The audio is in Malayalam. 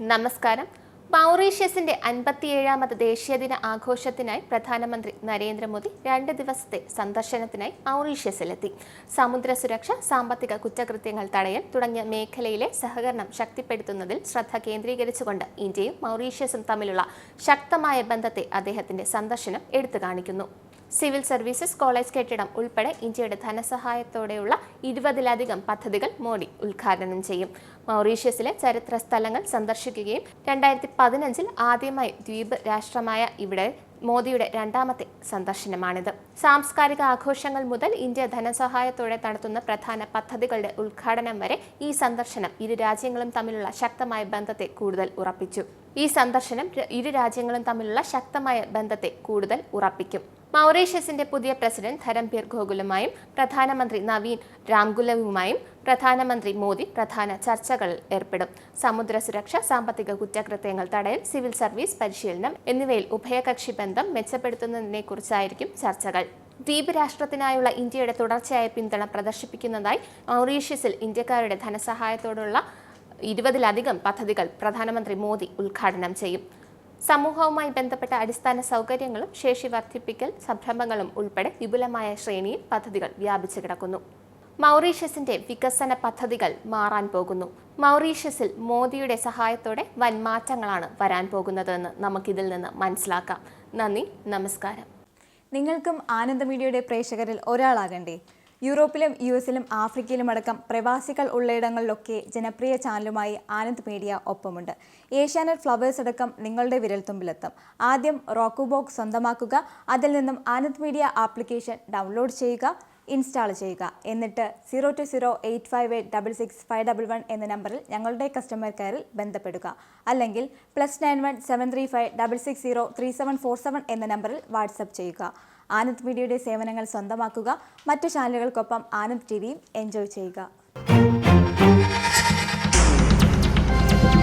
നമസ്കാരം. മൗറീഷ്യസിന്റെ 57ാമത് ദേശീയദിന ആഘോഷത്തിനായി പ്രധാനമന്ത്രി നരേന്ദ്രമോദി 2 ദിവസത്തെ സന്ദർശനത്തിനായി മൗറീഷ്യസിലെത്തി. സമുദ്ര സുരക്ഷ, സാമ്പത്തിക കുറ്റകൃത്യങ്ങൾ തടയൽ തുടങ്ങിയ മേഖലയിലെ സഹകരണം ശക്തിപ്പെടുത്തുന്നതിൽ ശ്രദ്ധ കേന്ദ്രീകരിച്ചുകൊണ്ട് ഇന്ത്യയും മൗറീഷ്യസും തമ്മിലുള്ള ശക്തമായ ബന്ധത്തെ അദ്ദേഹത്തിന്റെ സന്ദർശനം എടുത്തുകാണിക്കുന്നു. സിവിൽ സർവീസസ് കോളേജ് കെട്ടിടം ഉൾപ്പെടെ ഇന്ത്യയുടെ ധനസഹായത്തോടെയുള്ള 20ലധികം പദ്ധതികൾ മോദി ഉദ്ഘാടനം ചെയ്യും. മൗറീഷ്യസിലെ ചരിത്ര സ്ഥലങ്ങൾ സന്ദർശിക്കുകയും 2015 ആദ്യമായി ദ്വീപ് രാഷ്ട്രമായ ഇവിടെ മോദിയുടെ 2ാമത്തെ സന്ദർശനമാണിത്. സാംസ്കാരിക ആഘോഷങ്ങൾ മുതൽ ഇന്ത്യ ധനസഹായത്തോടെ നടത്തുന്ന പ്രധാന പദ്ധതികളുടെ ഉദ്ഘാടനം വരെ ഈ സന്ദർശനം ഇരു രാജ്യങ്ങളും തമ്മിലുള്ള ശക്തമായ ബന്ധത്തെ കൂടുതൽ ഉറപ്പിക്കും. മൗറീഷ്യസിന്റെ പുതിയ പ്രസിഡന്റ് ധരംബീർ ഗോകുലുമായും പ്രധാനമന്ത്രി നവീൻ രാംഗുലവുമായും പ്രധാനമന്ത്രി മോദി പ്രധാന ചർച്ചകളിൽ ഏർപ്പെടും. സമുദ്ര സുരക്ഷ, സാമ്പത്തിക കുറ്റകൃത്യങ്ങൾ തടയൽ, സിവിൽ സർവീസ് പരിശീലനം എന്നിവയിൽ ഉഭയകക്ഷി ബന്ധം മെച്ചപ്പെടുത്തുന്നതിനെക്കുറിച്ചായിരിക്കും ചർച്ചകൾ. ദ്വീപ് രാഷ്ട്രത്തിനായുള്ള ഇന്ത്യയുടെ തുടർച്ചയായ പിന്തുണ പ്രദർശിപ്പിക്കുന്നതായി മൗറീഷ്യസിൽ ഇന്ത്യക്കാരുടെ ധനസഹായത്തോടുള്ള 20ലധികം പദ്ധതികൾ പ്രധാനമന്ത്രി മോദി ഉദ്ഘാടനം ചെയ്യും. സമൂഹവുമായി ബന്ധപ്പെട്ട അടിസ്ഥാന സൗകര്യങ്ങളും ശേഷി വർദ്ധിപ്പിക്കൽ സംരംഭങ്ങളും ഉൾപ്പെടെ വിപുലമായ ശ്രേണിയിൽ പദ്ധതികൾ വ്യാപിച്ചു കിടക്കുന്നു. മൗറീഷ്യസിന്റെ വികസന പദ്ധതികൾ മാറാൻ പോകുന്നു. മൗറീഷ്യസിൽ മോദിയുടെ സഹായത്തോടെ വൻ മാറ്റങ്ങളാണ് വരാൻ പോകുന്നതെന്ന് നമുക്കിതിൽ നിന്ന് മനസ്സിലാക്കാം. നന്ദി, നമസ്കാരം. നിങ്ങൾക്കും ആനന്ദ മീഡിയയുടെ പ്രേക്ഷകരിൽ ഒരാളാകണ്ടേ? യൂറോപ്പിലും US-ലും ആഫ്രിക്കയിലും അടക്കം പ്രവാസികൾ ഉള്ളയിടങ്ങളിലൊക്കെ ജനപ്രിയ ചാനലുമായി ആനന്ദ് മീഡിയ ഒപ്പമുണ്ട്. ഏഷ്യാനെറ്റ് ഫ്ലവേഴ്സ് അടക്കം നിങ്ങളുടെ വിരൽത്തുമ്പിലെത്തും. ആദ്യം റോക്കു ബോക്സ് സ്വന്തമാക്കുക. അതിൽ നിന്നും ആനന്ദ് മീഡിയ ആപ്ലിക്കേഷൻ ഡൗൺലോഡ് ചെയ്യുക, ഇൻസ്റ്റാൾ ചെയ്യുക. എന്നിട്ട് 02085866511 എന്ന നമ്പറിൽ ഞങ്ങളുടെ കസ്റ്റമർ കെയറിൽ ബന്ധപ്പെടുക. അല്ലെങ്കിൽ +91 735 660 3747 എന്ന നമ്പറിൽ വാട്സപ്പ് ചെയ്യുക. ആനന്ദ് മീഡിയയുടെ സേവനങ്ങൾ സ്വന്തമാക്കുക. മറ്റു ചാനലുകൾക്കൊപ്പം ആനന്ദ് TVയും എൻജോയ് ചെയ്യുക.